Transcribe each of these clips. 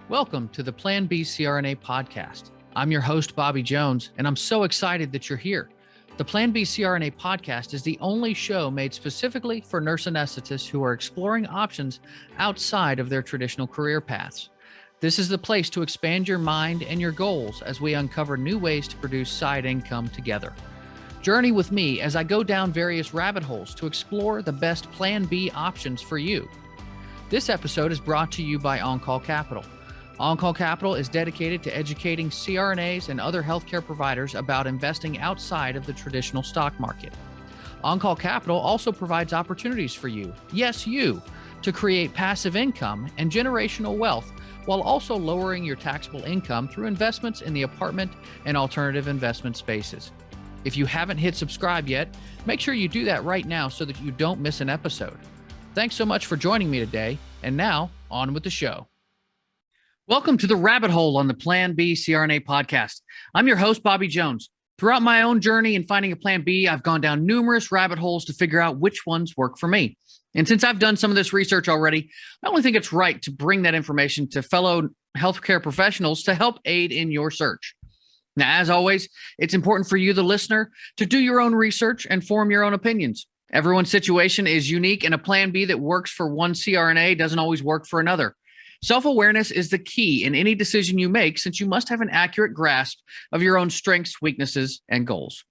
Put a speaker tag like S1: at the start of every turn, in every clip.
S1: Welcome to the Plan B CRNA podcast. I'm your host, Bobby Jones, and I'm so excited that you're here. The Plan B CRNA podcast is the only show made specifically for nurse anesthetists who are exploring options outside of their traditional career paths. This is the place to expand your mind and your goals as we uncover new ways to produce side income together. Journey with me as I go down various rabbit holes to explore the best Plan B options for you. This episode is brought to you by On-Call Capital. On-Call Capital is dedicated to educating CRNAs and other healthcare providers about investing outside of the traditional stock market. On-Call Capital also provides opportunities for you, yes, you, to create passive income and generational wealth while also lowering your taxable income through investments in the apartment and alternative investment spaces. If you haven't hit subscribe yet, make sure you do that right now so that you don't miss an episode. Thanks so much for joining me today, and now on with the show. Welcome to the rabbit hole on the Plan B CRNA podcast. I'm your host, Bobby Jones. Throughout my own journey in finding a Plan B, I've gone down numerous rabbit holes to figure out which ones work for me. And since I've done some of this research already, I only think it's right to bring that information to fellow healthcare professionals to help aid in your search. Now, as always, it's important for you, the listener, to do your own research and form your own opinions. Everyone's situation is unique, and a Plan B that works for one CRNA doesn't always work for another. Self-awareness is the key in any decision you make, since you must have an accurate grasp of your own strengths, weaknesses, and goals.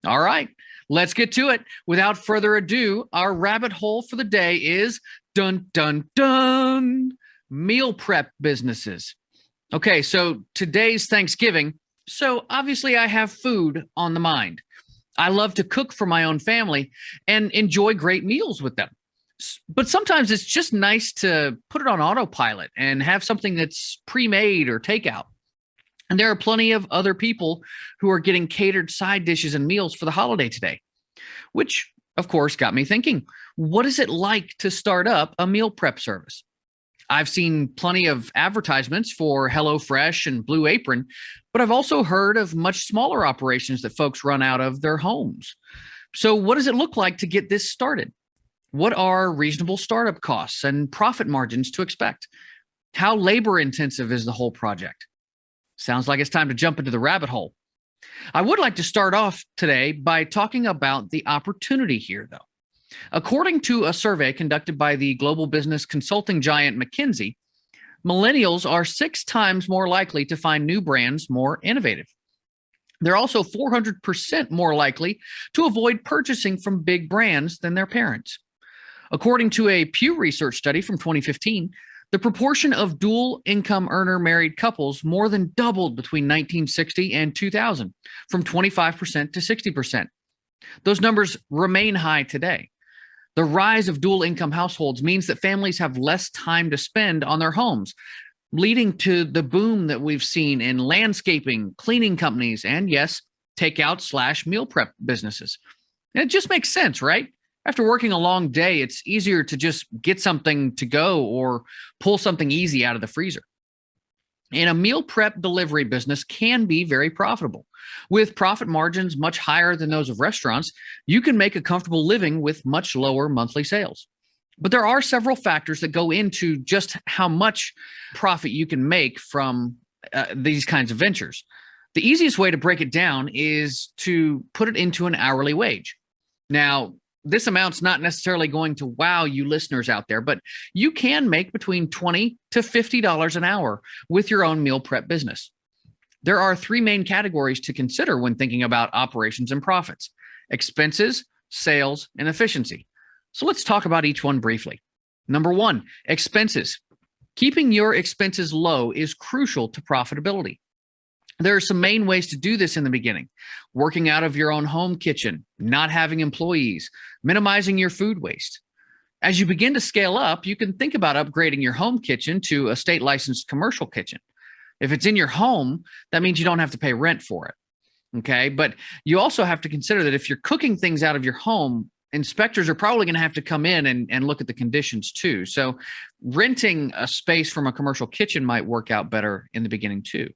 S1: All right, let's get to it. Without further ado, our rabbit hole for the day is dun, dun, dun, meal prep businesses. Okay, so today's Thanksgiving, so obviously I have food on the mind. I love to cook for my own family and enjoy great meals with them. But sometimes it's just nice to put it on autopilot and have something that's pre-made or takeout. And there are plenty of other people who are getting catered side dishes and meals for the holiday today, which of course got me thinking, what is it like to start up a meal prep service? I've seen plenty of advertisements for HelloFresh and Blue Apron, but I've also heard of much smaller operations that folks run out of their homes. So what does it look like to get this started? What are reasonable startup costs and profit margins to expect? How labor intensive is the whole project? Sounds like it's time to jump into the rabbit hole. I would like to start off today by talking about the opportunity here, though. According to a survey conducted by the global business consulting giant McKinsey, millennials are 6 times more likely to find new brands more innovative. They're also 400% more likely to avoid purchasing from big brands than their parents. According to a Pew Research study from 2015, the proportion of dual income earner married couples more than doubled between 1960 and 2000, from 25% to 60%. Those numbers remain high today. The rise of dual income households means that families have less time to spend on their homes, leading to the boom that we've seen in landscaping, cleaning companies, and yes, takeout/meal prep businesses. And it just makes sense, right? After working a long day, it's easier to just get something to go or pull something easy out of the freezer. And a meal prep delivery business can be very profitable. With profit margins much higher than those of restaurants, you can make a comfortable living with much lower monthly sales. But there are several factors that go into just how much profit you can make from these kinds of ventures. The easiest way to break it down is to put it into an hourly wage. Now, this amount's not necessarily going to wow you listeners out there, but you can make between $20 to $50 an hour with your own meal prep business. There are 3 main categories to consider when thinking about operations and profits: expenses, sales, and efficiency. So let's talk about each one briefly. Number 1, expenses. Keeping your expenses low is crucial to profitability. There are some main ways to do this in the beginning: working out of your own home kitchen, not having employees, minimizing your food waste. As you begin to scale up, you can think about upgrading your home kitchen to a state licensed commercial kitchen. If it's in your home, that means you don't have to pay rent for it. Okay. But you also have to consider that if you're cooking things out of your home, inspectors are probably going to have to come in and look at the conditions too. So renting a space from a commercial kitchen might work out better in the beginning too.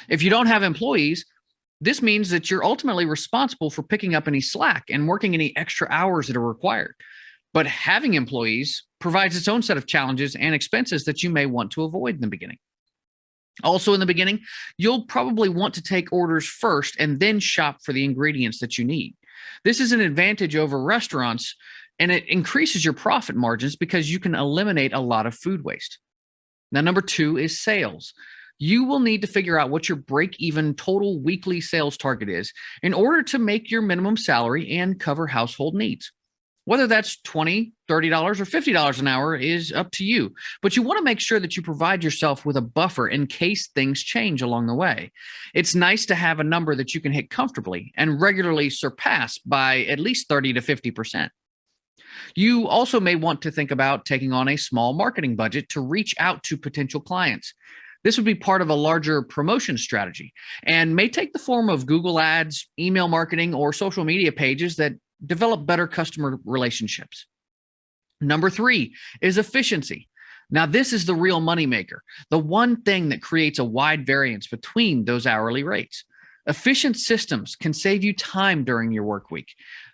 S1: If you don't have employees, this means that you're ultimately responsible for picking up any slack and working any extra hours that are required. But having employees provides its own set of challenges and expenses that you may want to avoid in the beginning. Also, in the beginning, you'll probably want to take orders first and then shop for the ingredients that you need. This is an advantage over restaurants, and it increases your profit margins because you can eliminate a lot of food waste. Now, number two is sales. You will need to figure out what your break even total weekly sales target is in order to make your minimum salary and cover household needs. Whether that's $20, $30, or $50 an hour is up to you. But you want to make sure that you provide yourself with a buffer in case things change along the way. It's nice to have a number that you can hit comfortably and regularly surpass by at least 30 to 50%. You also may want to think about taking on a small marketing budget to reach out to potential clients. This would be part of a larger promotion strategy and may take the form of Google Ads, email marketing, or social media pages that develop better customer relationships. Number three is efficiency. Now, this is the real moneymaker, the one thing that creates a wide variance between those hourly rates. Efficient systems can save you time during your work week.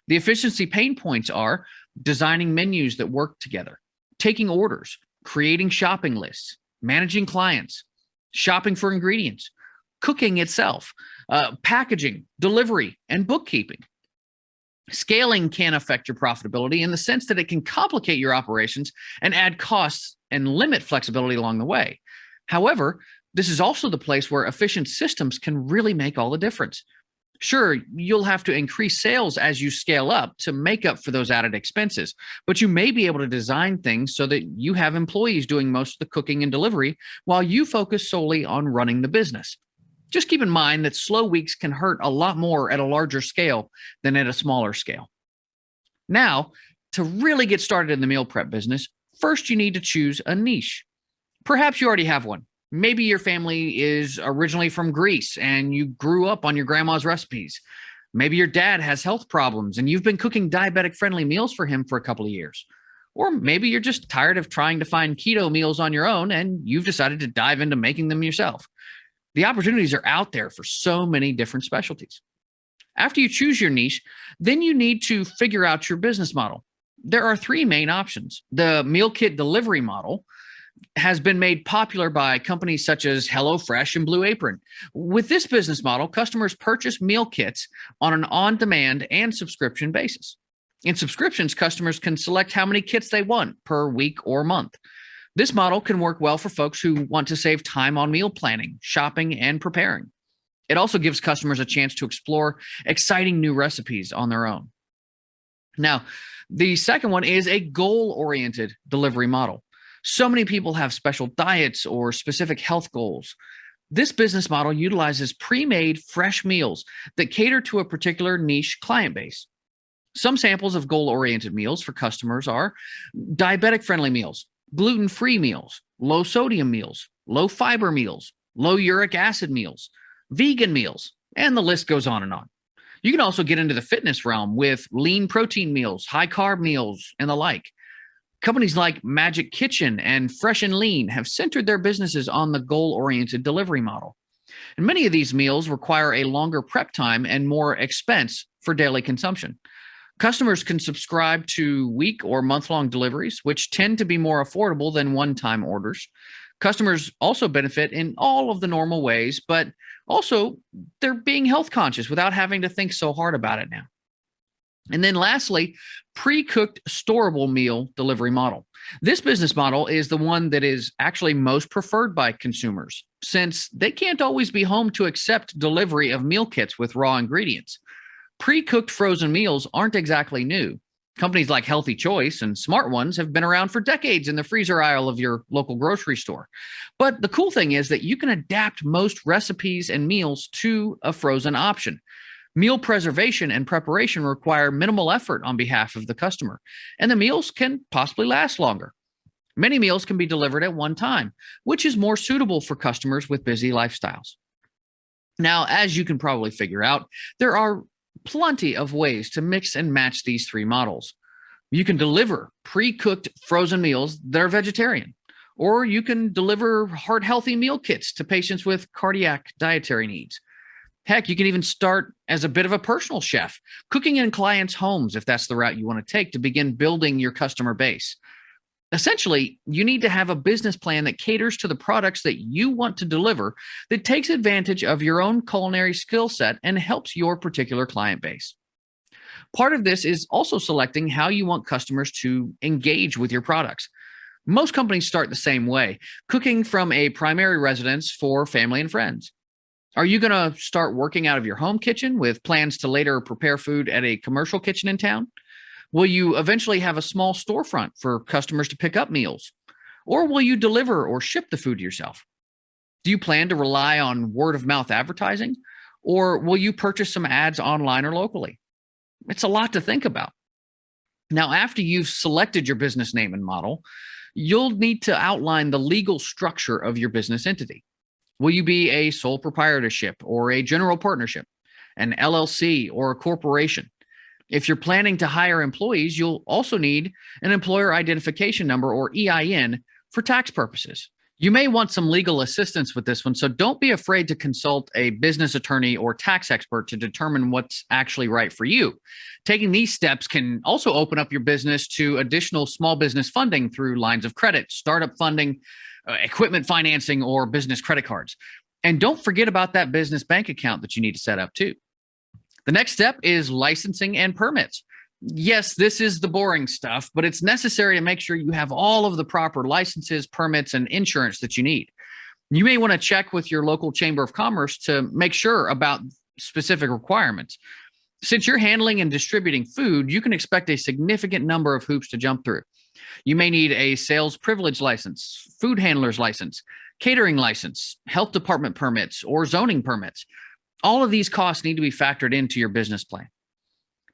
S1: The efficiency pain points are designing menus that work together, taking orders, creating shopping lists, managing clients, shopping for ingredients, cooking itself, packaging, delivery, and bookkeeping. Scaling can affect your profitability in the sense that it can complicate your operations and add costs and limit flexibility along the way. However, this is also the place where efficient systems can really make all the difference. Sure, you'll have to increase sales as you scale up to make up for those added expenses, but you may be able to design things so that you have employees doing most of the cooking and delivery while you focus solely on running the business. Just keep in mind that slow weeks can hurt a lot more at a larger scale than at a smaller scale. Now, to really get started in the meal prep business, first you need to choose a niche. Perhaps you already have one. Maybe your family is originally from Greece and you grew up on your grandma's recipes. Maybe your dad has health problems and you've been cooking diabetic friendly meals for him for a couple of years. Or maybe you're just tired of trying to find keto meals on your own and you've decided to dive into making them yourself. The opportunities are out there for so many different specialties. After you choose your niche, then you need to figure out your business model. There are three main options. The meal kit delivery model has been made popular by companies such as HelloFresh and Blue Apron. With this business model, customers purchase meal kits on an on-demand and subscription basis. In subscriptions, customers can select how many kits they want per week or month. This model can work well for folks who want to save time on meal planning, shopping, and preparing. It also gives customers a chance to explore exciting new recipes on their own. Now, the second one is a goal-oriented delivery model. So many people have special diets or specific health goals. This business model utilizes pre-made fresh meals that cater to a particular niche client base. Some samples of goal-oriented meals for customers are diabetic-friendly meals, gluten-free meals, low-sodium meals, low-fiber meals, low uric acid meals, vegan meals, and the list goes on and on. You can also get into the fitness realm with lean protein meals, high-carb meals, and the like. Companies like Magic Kitchen and Fresh and Lean have centered their businesses on the goal-oriented delivery model. And many of these meals require a longer prep time and more expense for daily consumption. Customers can subscribe to week or month-long deliveries, which tend to be more affordable than one-time orders. Customers also benefit in all of the normal ways, but also they're being health conscious without having to think so hard about it now. And then lastly, pre-cooked storable meal delivery model. This business model is the one that is actually most preferred by consumers, since they can't always be home to accept delivery of meal kits with raw ingredients. Pre-cooked frozen meals aren't exactly new. Companies like Healthy Choice and Smart Ones have been around for decades in the freezer aisle of your local grocery store. But the cool thing is that you can adapt most recipes and meals to a frozen option. Meal preservation and preparation require minimal effort on behalf of the customer, and the meals can possibly last longer. Many meals can be delivered at one time, which is more suitable for customers with busy lifestyles. Now, as you can probably figure out, there are plenty of ways to mix and match these three models. You can deliver pre-cooked frozen meals that are vegetarian, or you can deliver heart-healthy meal kits to patients with cardiac dietary needs. Heck, you can even start as a bit of a personal chef, cooking in clients' homes if that's the route you want to take to begin building your customer base. Essentially, you need to have a business plan that caters to the products that you want to deliver, that takes advantage of your own culinary skill set and helps your particular client base. Part of this is also selecting how you want customers to engage with your products. Most companies start the same way, cooking from a primary residence for family and friends. Are you going to start working out of your home kitchen with plans to later prepare food at a commercial kitchen in town? Will you eventually have a small storefront for customers to pick up meals? Or will you deliver or ship the food yourself? Do you plan to rely on word of mouth advertising? Or will you purchase some ads online or locally? It's a lot to think about. Now, after you've selected your business name and model, you'll need to outline the legal structure of your business entity. Will you be a sole proprietorship or a general partnership, an LLC or a corporation? If you're planning to hire employees, you'll also need an employer identification number or EIN for tax purposes. You may want some legal assistance with this one, so don't be afraid to consult a business attorney or tax expert to determine what's actually right for you. Taking these steps can also open up your business to additional small business funding through lines of credit, startup funding, equipment financing, or business credit cards. And don't forget about that business bank account that you need to set up too. The next step is licensing and permits. Yes, this is the boring stuff, but it's necessary to make sure you have all of the proper licenses, permits, and insurance that you need. You may want to check with your local chamber of commerce to make sure about specific requirements. Since you're handling and distributing food, you can expect a significant number of hoops to jump through. You may need a sales privilege license, food handler's license, catering license, health department permits, or zoning permits. All of these costs need to be factored into your business plan.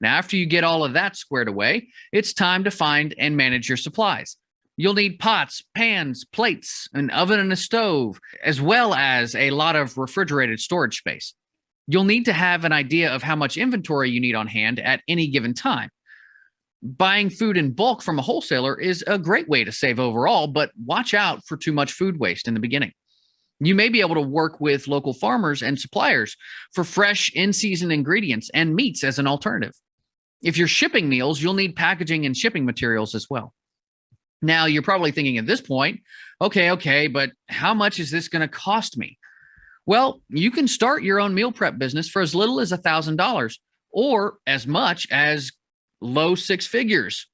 S1: Now, after you get all of that squared away, it's time to find and manage your supplies. You'll need pots, pans, plates, an oven and a stove, as well as a lot of refrigerated storage space. You'll need to have an idea of how much inventory you need on hand at any given time. Buying food in bulk from a wholesaler is a great way to save overall, but watch out for too much food waste in the beginning. You may be able to work with local farmers and suppliers for fresh, in-season ingredients and meats as an alternative. If you're shipping meals, you'll need packaging and shipping materials as well. Now, you're probably thinking at this point, okay, but how much is this going to cost me? Well, you can start your own meal prep business for as little as $1,000 or as much as low six figures.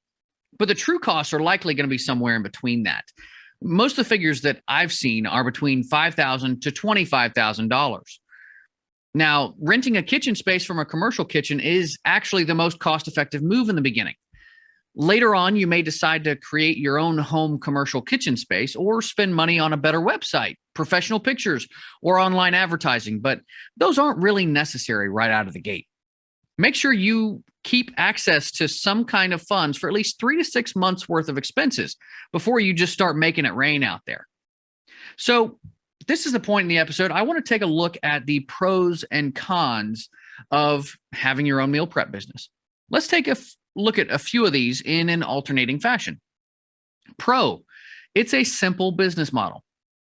S1: But the true costs are likely going to be somewhere in between that. Most of the figures that I've seen are between $5,000 to $25,000. Now, renting a kitchen space from a commercial kitchen is actually the most cost-effective move in the beginning. Later on, you may decide to create your own home commercial kitchen space or spend money on a better website, professional pictures, or online advertising, but those aren't really necessary right out of the gate. Make sure you keep access to some kind of funds for at least 3 to 6 months worth of expenses before you just start making it rain out there. So this is the point in the episode. I want to take a look at the pros and cons of having your own meal prep business. Let's take a look at a few of these in an alternating fashion. Pro, it's a simple business model.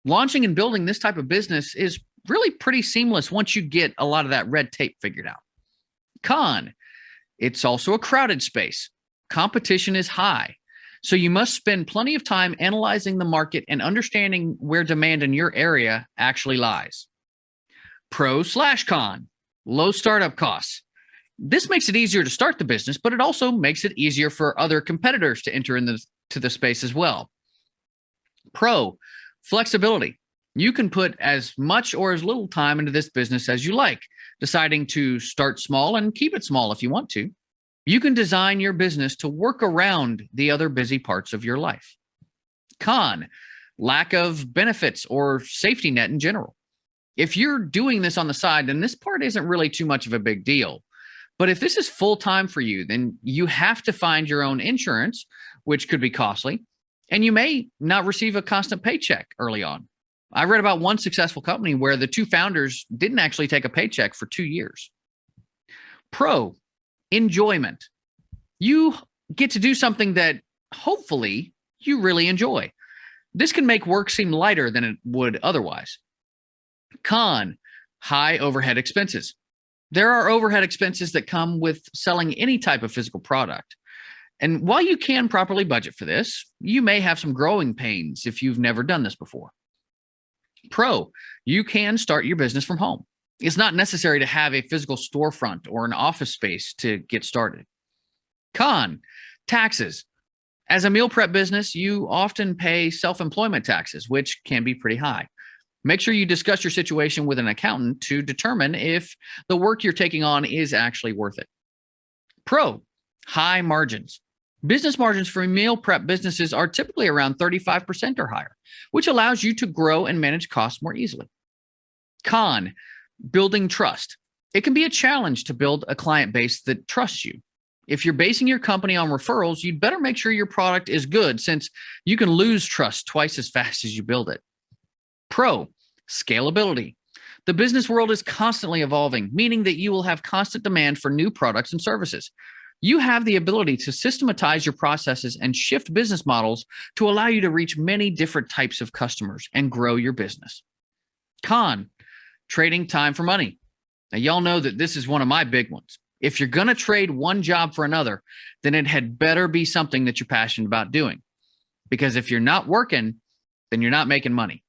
S1: Launching and building this type of business is really pretty seamless once you get a lot of that red tape figured out. Con, it's also a crowded space. Competition is high. So you must spend plenty of time analyzing the market and understanding where demand in your area actually lies. Pro/con, low startup costs. This makes it easier to start the business, but it also makes it easier for other competitors to enter into the space as well. Pro, flexibility. You can put as much or as little time into this business as you like, deciding to start small and keep it small if you want to. You can design your business to work around the other busy parts of your life. Con, lack of benefits or safety net in general. If you're doing this on the side, then this part isn't really too much of a big deal. But if this is full time for you, then you have to find your own insurance, which could be costly, and you may not receive a constant paycheck early on. I read about one successful company where the two founders didn't actually take a paycheck for 2 years. Pro, enjoyment. You get to do something that hopefully you really enjoy. This can make work seem lighter than it would otherwise. Con, high overhead expenses. There are overhead expenses that come with selling any type of physical product. And while you can properly budget for this, you may have some growing pains if you've never done this before. Pro, you can start your business from home. It's not necessary to have a physical storefront or an office space to get started. Con, taxes. As a meal prep business, you often pay self-employment taxes, which can be pretty high. Make sure you discuss your situation with an accountant to determine if the work you're taking on is actually worth it. Pro, high margins. Business margins for meal prep businesses are typically around 35% or higher, which allows you to grow and manage costs more easily. Con, building trust. It can be a challenge to build a client base that trusts you. If you're basing your company on referrals, you'd better make sure your product is good, since you can lose trust twice as fast as you build it. Pro, scalability. The business world is constantly evolving, meaning that you will have constant demand for new products and services. You have the ability to systematize your processes and shift business models to allow you to reach many different types of customers and grow your business. Con, trading time for money. Now, y'all know that this is one of my big ones. If you're going to trade one job for another, then it had better be something that you're passionate about doing. Because if you're not working, then you're not making money.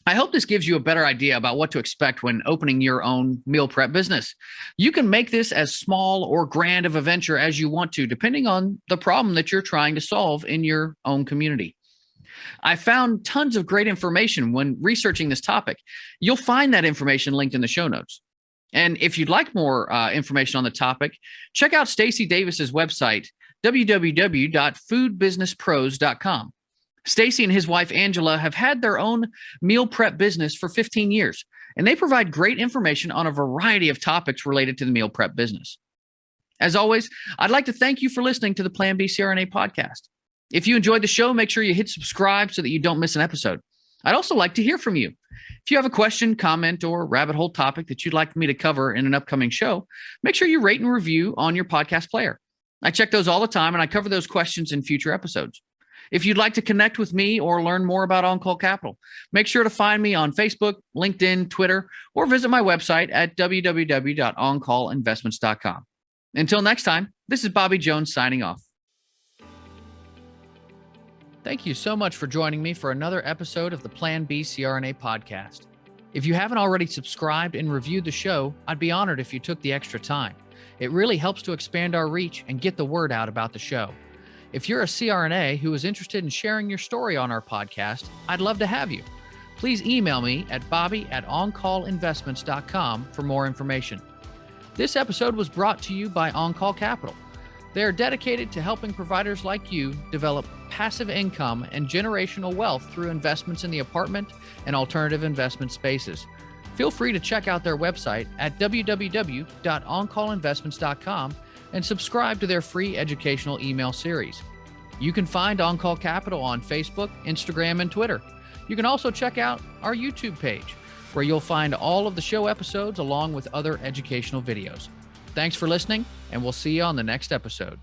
S1: I hope this gives you a better idea about what to expect when opening your own meal prep business. You can make this as small or grand of a venture as you want to, depending on the problem that you're trying to solve in your own community. I found tons of great information when researching this topic. You'll find that information linked in the show notes. And if you'd like more information on the topic, check out Stacey Davis's website, www.foodbusinesspros.com. Stacey and his wife, Angela, have had their own meal prep business for 15 years, and they provide great information on a variety of topics related to the meal prep business. As always, I'd like to thank you for listening to the Plan B CRNA podcast. If you enjoyed the show, make sure you hit subscribe so that you don't miss an episode. I'd also like to hear from you. If you have a question, comment, or rabbit hole topic that you'd like me to cover in an upcoming show, make sure you rate and review on your podcast player. I check those all the time, and I cover those questions in future episodes. If you'd like to connect with me or learn more about On-Call Capital, make sure to find me on Facebook, LinkedIn, Twitter, or visit my website at www.oncallinvestments.com. Until next time, this is Bobby Jones signing off. Thank you so much for joining me for another episode of the Plan B CRNA podcast. If you haven't already subscribed and reviewed the show, I'd be honored if you took the extra time. It really helps to expand our reach and get the word out about the show. If you're a CRNA who is interested in sharing your story on our podcast, I'd love to have you. Please email me at bobby@oncallinvestments.com for more information. This episode was brought to you by On-Call Capital. They are dedicated to helping providers like you develop passive income and generational wealth through investments in the apartment and alternative investment spaces. Feel free to check out their website at www.oncallinvestments.com and subscribe to their free educational email series. You can find On-Call Capital on Facebook, Instagram, and Twitter. You can also check out our YouTube page, where you'll find all of the show episodes along with other educational videos. Thanks for listening, and we'll see you on the next episode.